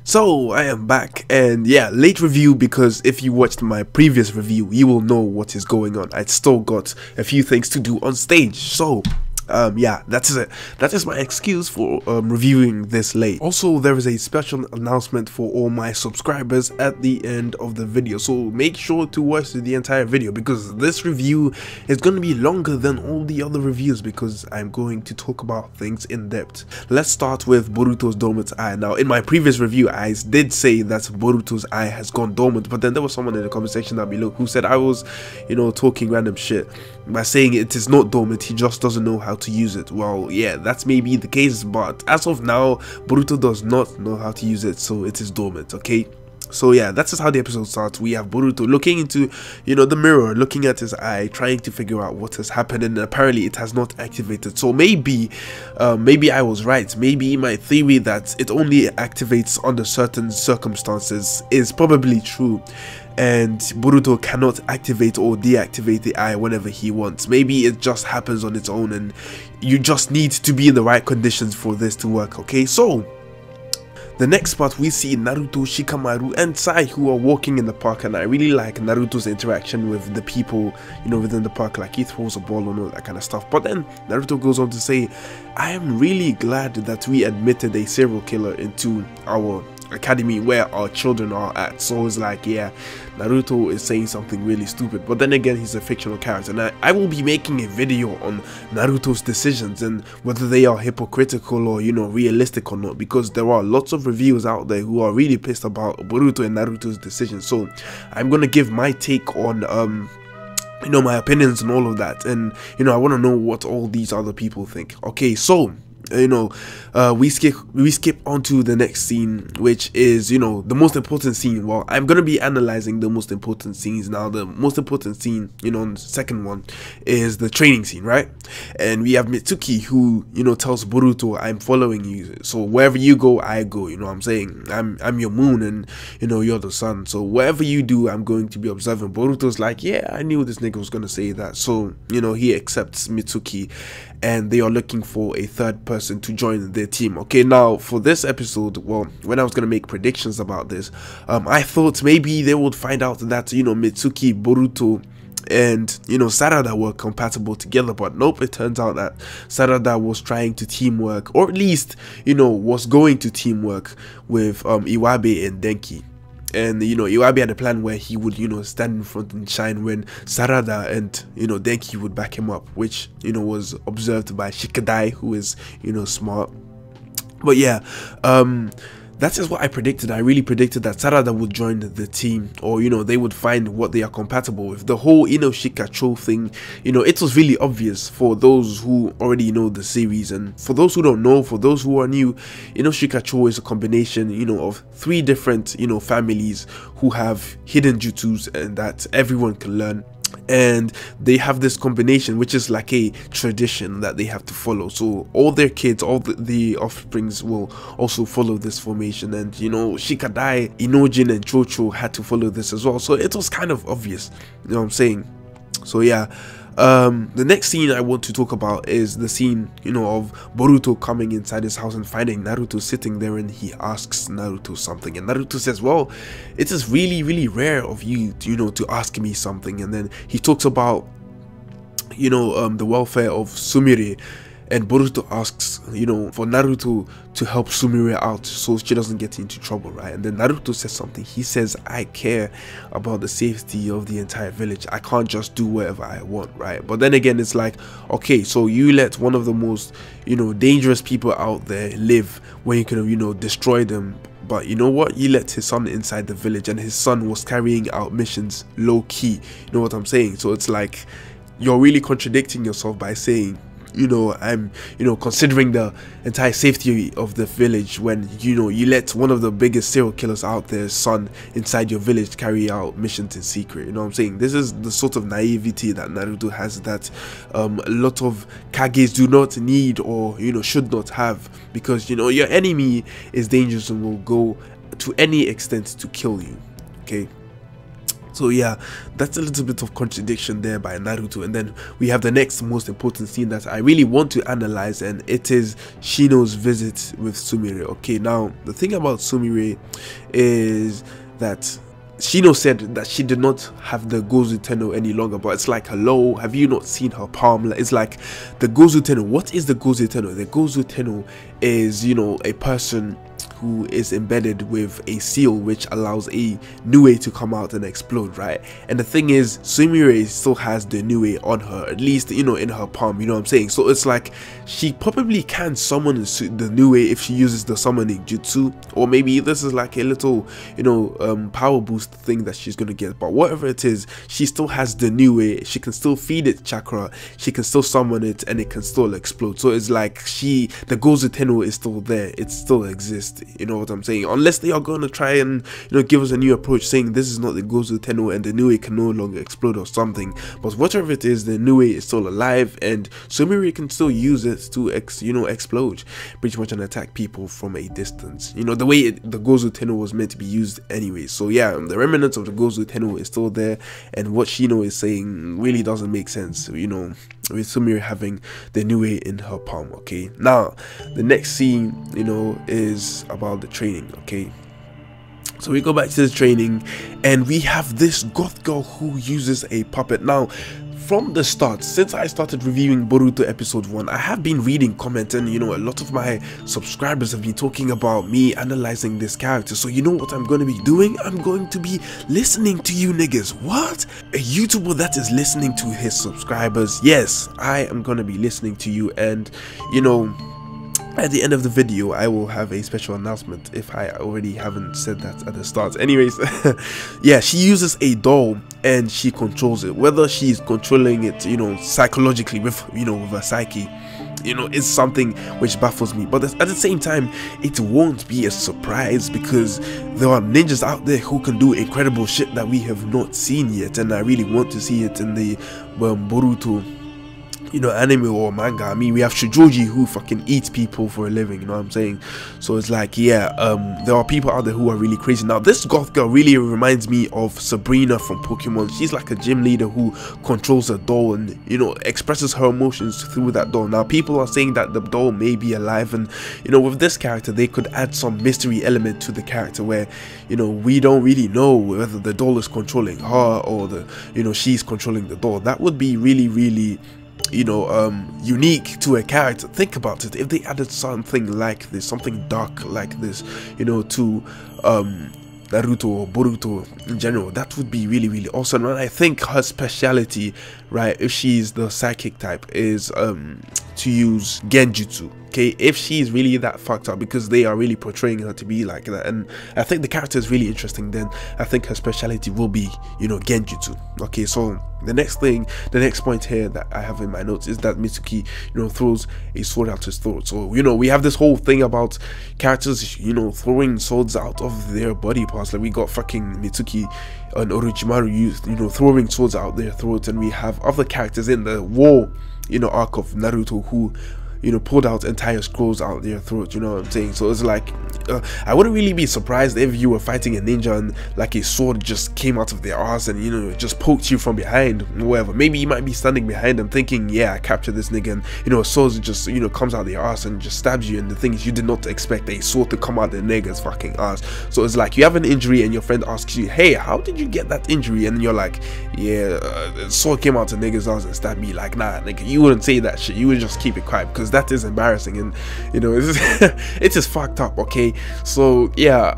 So I am back, and yeah, late review because if you watched my previous review you will know what is going on. I still got a few things to do on stage, so yeah, that's it. That is my excuse for reviewing this late. Also, there is a special announcement for all my subscribers at the end of the video, so make sure to watch the entire video because this review is going to be longer than all the other reviews because I'm going to talk about things in depth. Let's start with Boruto's dormant eye. Now, in my previous review I did say that Boruto's eye has gone dormant, but then there was someone in the comment section down below who said I was, talking random shit by saying it is not dormant, he just doesn't know how to use it. Well, yeah, that's maybe the case, but as of now Boruto does not know how to use it, so it is dormant. Okay, so yeah, that's just how the episode starts. We have Boruto looking into the mirror, looking at his eye, trying to figure out what has happened, and apparently it has not activated. So maybe I was right. Maybe my theory that it only activates under certain circumstances is probably true, and Boruto cannot activate or deactivate the eye whenever he wants. Maybe it just happens on its own and you just need to be in the right conditions for this to work. Okay, so the next part we see Naruto, Shikamaru and Sai who are walking in the park, and I really like Naruto's interaction with the people within the park. Like, he throws a ball and all that kind of stuff. But then Naruto goes on to say, I am really glad that we admitted a serial killer into our academy where our children are at. So it's like, yeah, Naruto is saying something really stupid, but then again, he's a fictional character, and I will be making a video on Naruto's decisions and whether they are hypocritical or realistic or not, because there are lots of reviewers out there who are really pissed about Boruto and Naruto's decisions. So I'm gonna give my take on my opinions and all of that, and I want to know what all these other people think. Okay, so we skip onto the next scene, which is the most important scene. Well, I'm gonna be analyzing the most important scenes now. The most important scene, the second one, is the training scene, right? And we have Mitsuki who tells Boruto, I'm following you, so wherever you go I go. What I'm saying, I'm your moon and you're the sun, so wherever you do I'm going to be observing. Boruto's like, yeah, I knew this nigga was gonna say that. So he accepts Mitsuki, and they are looking for a third person to join their team. Okay, now for this episode, well, when I was gonna make predictions about this, I thought maybe they would find out that Mitsuki, Boruto and Sarada were compatible together, but nope, it turns out that Sarada was trying to teamwork, or at least was going to teamwork with Iwabe and Denki. And Iwabe had a plan where he would stand in front and shine when Sarada and Denki would back him up, which was observed by Shikadai, who is smart. But yeah, that is what I predicted. I really predicted that Sarada would join the team, or they would find what they are compatible with. The whole Shika Cho thing, it was really obvious for those who already know the series, and for those who don't know, for those who are new, Shika Cho is a combination of three different families who have hidden jutsus and that everyone can learn. And they have this combination which is like a tradition that they have to follow, so all their kids, all the offsprings will also follow this formation. And Shikadai, Inojin and Chocho had to follow this as well, so it was kind of obvious, what I'm saying. So yeah, the next scene I want to talk about is the scene of Boruto coming inside his house and finding Naruto sitting there, and he asks Naruto something, and Naruto says, well, it is really rare of you to ask me something. And then he talks about the welfare of Sumire, and Boruto asks for Naruto to help Sumire out so she doesn't get into trouble, right? And then Naruto says something. He says, I care about the safety of the entire village, I can't just do whatever I want, right? But then again, it's like, okay, so you let one of the most dangerous people out there live when you can destroy them. But you know what, you let his son inside the village, and his son was carrying out missions low key. You know what I'm saying? So it's like, you're really contradicting yourself by saying I'm considering the entire safety of the village when you let one of the biggest serial killers out there's son inside your village carry out missions in secret. What I'm saying? This is the sort of naivety that Naruto has, that a lot of Kages do not need or should not have, because your enemy is dangerous and will go to any extent to kill you. Okay, So yeah, that's a little bit of contradiction there by Naruto. And then we have the next most important scene that I really want to analyze, and it is Shino's visit with Sumire. Okay, now the thing about Sumire is that Shino said that she did not have the Gozu Tenno any longer, but it's like, hello, have you not seen her palm? It's like the Gozu Tenno. What is the Gozu Tenno? The Gozu Tenno is, you know, a person who is embedded with a seal which allows a Nue to come out and explode, right? And the thing is, Sumire still has the Nue on her, at least, you know, in her palm, you know what I'm saying? So it's like she probably can summon the Nue if she uses the summoning jutsu, or maybe this is like a little, you know, power boost thing that she's gonna get. But whatever it is, she still has the Nue. She can still feed it chakra, she can still summon it, and it can still explode. So it's like the Gozu Tenno is still there, it still exists. You know what I'm saying? Unless they are going to try and, you know, give us a new approach saying this is not the Gozu Tenno and the Nue can no longer explode or something. But whatever it is, the Nue is still alive and Sumire can still use it to explode pretty much and attack people from a distance. You know, the way the Gozu Tenno was meant to be used anyway. So yeah, the remnants of the Gozu Tenno is still there, and what Shino is saying really doesn't make sense, you know, with Sumire having the Nue in her palm. Okay, now the next scene, you know, is about the training. Okay, so we go back to the training and we have this goth girl who uses a puppet. Now from the start, since I started reviewing Boruto episode 1, I have been reading comments, and you know, a lot of my subscribers have been talking about me analyzing this character. So you know what I'm going to be doing? I'm going to be listening to you niggas. What? A YouTuber that is listening to his subscribers? Yes, I am going to be listening to you. And you know, at the end of the video, I will have a special announcement if I already haven't said that at the start. Anyways, yeah, she uses a doll and she controls it. Whether she's controlling it, you know, psychologically with, you know, with her psyche, you know, is something which baffles me. But at the same time, it won't be a surprise because there are ninjas out there who can do incredible shit that we have not seen yet, and I really want to see it in the Boruto, you know, anime or manga. I mean, we have Shujoji who fucking eats people for a living, you know what I'm saying? So it's like, yeah, there are people out there who are really crazy. Now this goth girl really reminds me of Sabrina from Pokemon. She's like a gym leader who controls a doll and, you know, expresses her emotions through that doll. Now people are saying that the doll may be alive, and you know, with this character they could add some mystery element to the character where, you know, we don't really know whether the doll is controlling her or you know, she's controlling the doll. That would be really, really, you know, unique to a character. Think about it, if they added something like this, something dark like this, you know, to Naruto or Boruto in general, that would be really, really awesome. And I think her speciality, right, if she's the psychic type, is to use genjutsu. Okay, if she's really that fucked up, because they are really portraying her to be like that, and I think the character is really interesting, then I think her speciality will be, you know, genjutsu. Okay, so the next point here that I have in my notes is that Mitsuki, you know, throws a sword out his throat. So, you know, we have this whole thing about characters, you know, throwing swords out of their body parts. Like we got fucking Mitsuki and Orochimaru, you know, throwing swords out their throats, and we have other characters in the war, you know, arc of Naruto who, you know, pulled out entire scrolls out their throat, you know what I'm saying? So it's like, I wouldn't really be surprised if you were fighting a ninja and like a sword just came out of their ass and, you know, just poked you from behind, whatever. Maybe you might be standing behind them thinking, yeah, I captured this nigga, and, you know, a sword just, you know, comes out of their ass and just stabs you, and the thing is, you did not expect a sword to come out of the nigga's fucking ass. So it's like, you have an injury and your friend asks you, hey, how did you get that injury? And you're like, yeah, a sword came out of the nigga's ass and stabbed me. Like, nah, nigga, you wouldn't say that shit, you would just keep it quiet, because that is embarrassing, and, you know, it's just fucked up. Okay, so yeah,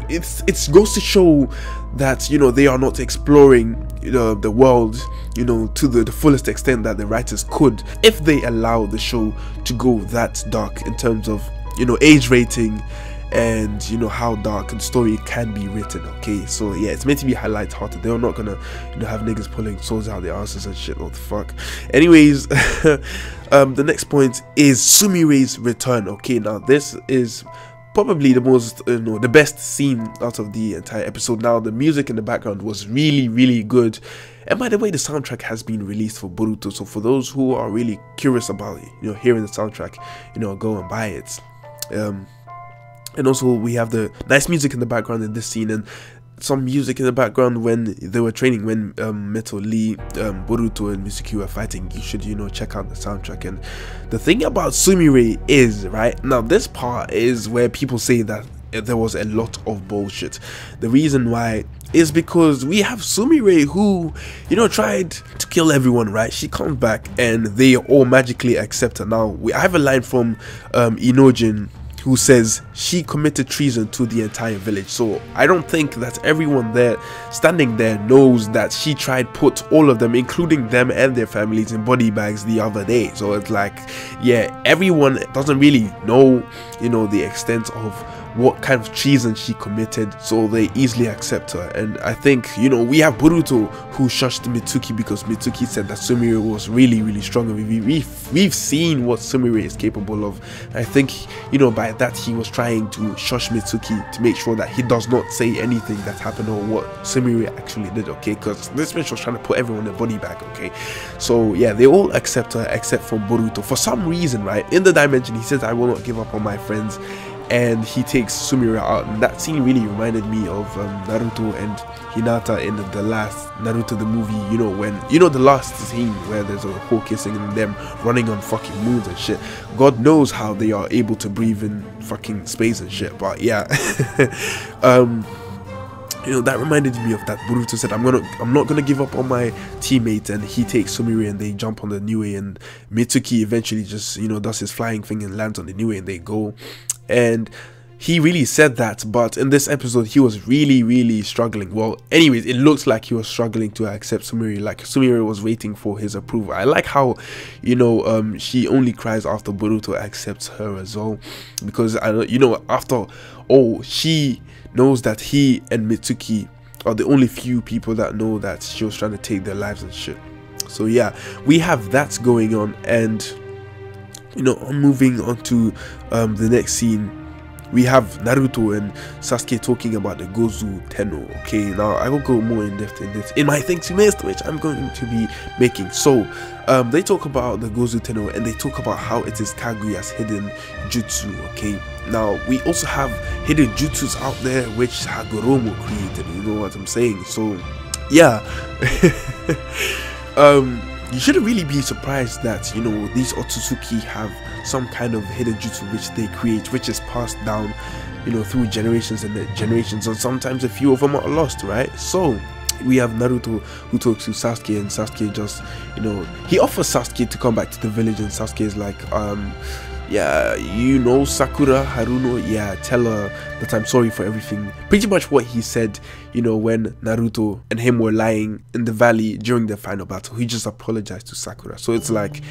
it goes to show that, you know, they are not exploring, you know, the world, you know, to the fullest extent that the writers could, if they allow the show to go that dark in terms of, you know, age rating and, you know, how dark the story can be written. Okay, so yeah, it's meant to be light-hearted. They're not gonna, you know, have niggas pulling swords out their asses and shit. What the fuck? Anyways, the next point is Sumire's return. Okay, now this is probably the most, you know, the best scene out of the entire episode. Now the music in the background was really, really good, and by the way, the soundtrack has been released for Boruto, so for those who are really curious about it, you know, hearing the soundtrack, you know, go and buy it. And also we have the nice music in the background in this scene, and some music in the background when they were training, when Meto Lee, Boruto and Mitsuki were fighting. You should, you know, check out the soundtrack. And the thing about Sumire is, right now, this part is where people say that there was a lot of bullshit. The reason why is because we have Sumire who, you know, tried to kill everyone, right? She comes back and they all magically accept her. Now I have a line from Inojin who says she committed treason to the entire village. So I don't think that everyone there standing there knows that she tried put all of them, including them and their families, in body bags the other day. So it's like, yeah, everyone doesn't really know, you know, the extent of what kind of treason she committed, so they easily accept her. And I think, you know, we have Boruto who shushed Mitsuki because Mitsuki said that Sumire was really strong, and we've seen what Sumire is capable of. I think, you know, by that he was trying to shush Mitsuki to make sure that he does not say anything that happened or what Sumire actually did, okay? Because this bitch was trying to put everyone in a body bag, okay? So yeah, they all accept her except for Boruto. For some reason, right, in the dimension, he says, "I will not give up on my friends," and he takes Sumire out. And that scene really reminded me of Naruto and Hinata in the last Naruto the movie, you know, when, you know, the last scene where there's a whole kissing and them running on fucking moons and shit. God knows how they are able to breathe in fucking space and shit, but yeah. You know, that reminded me of that. Boruto said, I'm not gonna give up on my teammate, and he takes Sumire and they jump on the Niue, and Mitsuki eventually just, you know, does his flying thing and lands on the Niue, and they go. And he really said that, but in this episode he was really struggling. Well, anyways, it looks like he was struggling to accept Sumire, like Sumire was waiting for his approval. I like how, you know, she only cries after Boruto accepts her as well, because you know, after all, she knows that he and Mitsuki are the only few people that know that she was trying to take their lives and shit. So yeah, we have that going on. And you know, moving on to the next scene, we have Naruto and Sasuke talking about the Gozu Tenno. Okay, now I will go more in depth in this in my Thanks You Missed, which I'm going to be making. So they talk about the Gozu Tenno, and they talk about how it is Kaguya's hidden jutsu. Okay, now we also have hidden jutsus out there which Hagoromo created, you know what I'm saying? So yeah. You shouldn't really be surprised that, you know, these Otsutsuki have some kind of hidden jutsu which they create, which is passed down, you know, through generations and generations, and sometimes a few of them are lost, right? So we have Naruto who talks to Sasuke, and Sasuke just, you know, he offers Sasuke to come back to the village, and Sasuke is like, yeah, you know Sakura Haruno, yeah, tell her that I'm sorry for everything. Pretty much what he said, you know, when Naruto and him were lying in the valley during the final battle. He just apologized to Sakura. So it's like,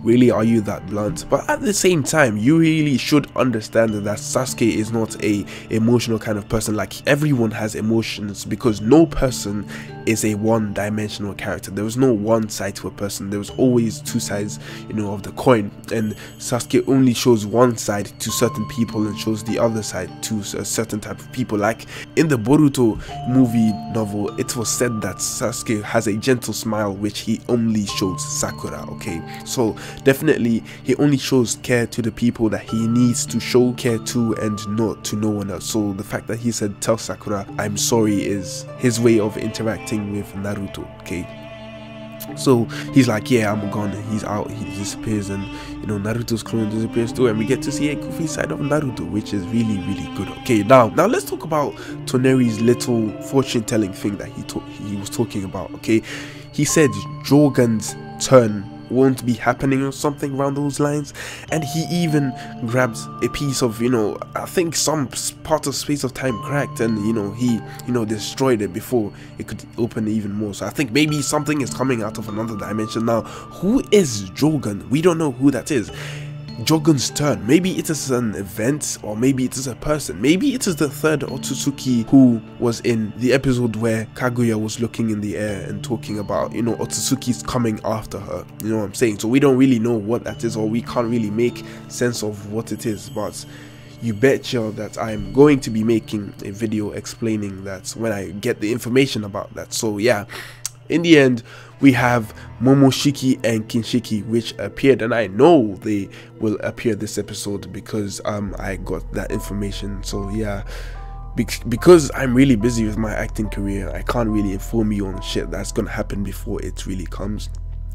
really, are you that blunt? But at the same time, you really should understand that Sasuke is not a emotional kind of person. Like, everyone has emotions, because no person is a one-dimensional character. There is no one side to a person. There's always two sides, you know, of the coin, and Sasuke only shows one side to certain people and shows the other side to a certain type of people. Like in the Boruto movie novel, it was said that Sasuke has a gentle smile which he only shows Sakura. Okay, so definitely he only shows care to the people that he needs to show care to, and not to no one else. So the fact that he said tell Sakura I'm sorry is his way of interacting with Naruto. Okay, so he's like, yeah, I'm gone, and he's out, he disappears, and you know, Naruto's clone disappears too, and we get to see a goofy side of Naruto, which is really good. Okay, now let's talk about Toneri's little fortune telling thing that he was talking about. Okay, he said Jorgan's turn won't be happening or something around those lines, and he even grabs a piece of, you know, I think some part of space of time cracked, and you know, he, you know, destroyed it before it could open even more. So I think maybe something is coming out of another dimension. Now, who is Jorgan? We don't know who that is. Jorgan's turn, maybe it is an event, or maybe it is a person. Maybe it is the third Otsutsuki who was in the episode where Kaguya was looking in the air and talking about, you know, Otsutsuki's coming after her, you know what I'm saying? So we don't really know what that is, or we can't really make sense of what it is, but you betcha that I'm going to be making a video explaining that when I get the information about that. So yeah, in the end, we have Momoshiki and Kinshiki, which appeared, and I know they will appear this episode because I got that information. So yeah, because I'm really busy with my acting career, I can't really inform you on shit that's gonna happen before it really comes.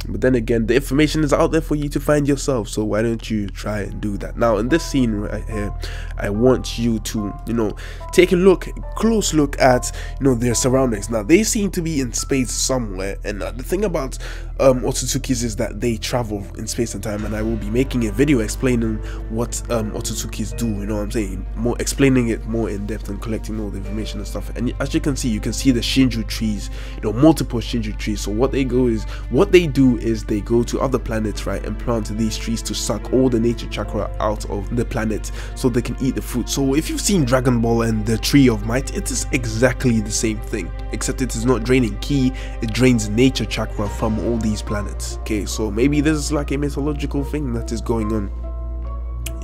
But then again, the information is out there for you to find yourself, so why don't you try and do that? Now in this scene right here, I want you to, you know, take a close look at, you know, their surroundings. Now they seem to be in space somewhere, and the thing about Ototsukis is that they travel in space and time, and I will be making a video explaining what Ototsukis do, you know what I'm saying, more explaining it more in depth and collecting all the information and stuff. And as you can see the Shinju trees, you know, multiple Shinju trees. So what they do is they go to other planets, right, and plant these trees to suck all the nature chakra out of the planet so they can eat the fruit. So if you've seen Dragon Ball and the Tree of Might, it is exactly the same thing, except it is not draining ki, it drains nature chakra from all these planets. Okay, so maybe this is like a mythological thing that is going on,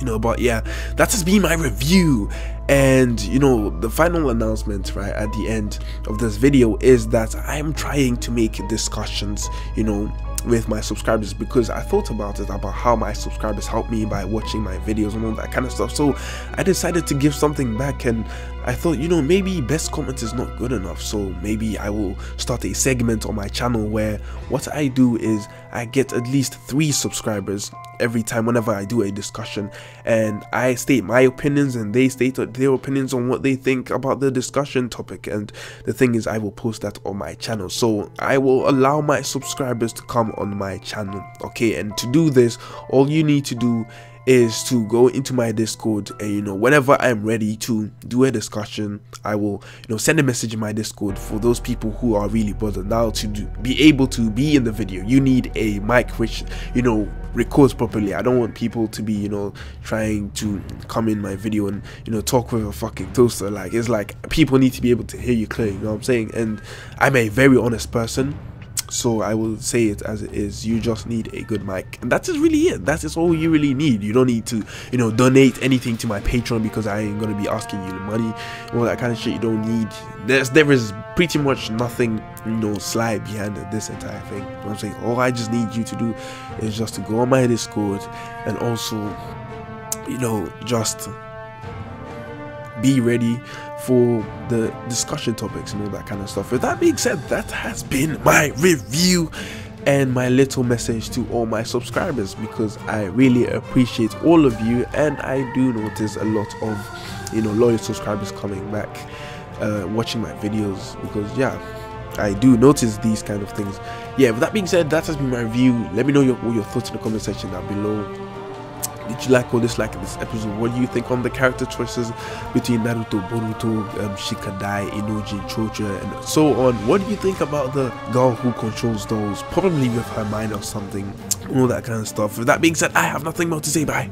you know. But yeah, that has been my review. And you know, the final announcement right at the end of this video is that I'm trying to make discussions, you know, with my subscribers, because I thought about how my subscribers help me by watching my videos and all that kind of stuff. So I decided to give something back, and I thought, you know, maybe best comment is not good enough, so maybe I will start a segment on my channel where what I do is I get at least 3 subscribers every time whenever I do a discussion, and I state my opinions and they state their opinions on what they think about the discussion topic. And the thing is, I will post that on my channel, so I will allow my subscribers to come on my channel. Okay, and to do this, all you need to do is to go into my Discord, and you know, whenever I'm ready to do a discussion, I will, you know, send a message in my Discord. For those people who are really bothered, now to be able to be in the video, you need a mic which, you know, records properly. I don't want people to be, you know, trying to come in my video and, you know, talk with a fucking toaster. Like, it's like people need to be able to hear you clearly, you know what I'm saying? And I'm a very honest person, so I will say it as it is. You just need a good mic, and that is really it. That is all you really need. You don't need to, you know, donate anything to my Patreon, because I ain't gonna be asking you the money, all that kind of shit. You don't need. There is pretty much nothing, you know, sly behind this entire thing. You know what I'm saying? All I just need you to do is just to go on my Discord, and also, you know, just be ready for the discussion topics and all that kind of stuff. With that being said, that has been my review and my little message to all my subscribers, because I really appreciate all of you, and I do notice a lot of, you know, loyal subscribers coming back, watching my videos, because yeah, I do notice these kind of things. Yeah, with that being said, that has been my review. Let me know all your thoughts in the comment section down below. Did you like or dislike this episode? What do you think on the character choices between Naruto, Boruto, Shika, Inoji, Choja, and so on? What do you think about the girl who controls those, probably with her mind or something, all that kind of stuff? With that being said, I have nothing more to say. Bye.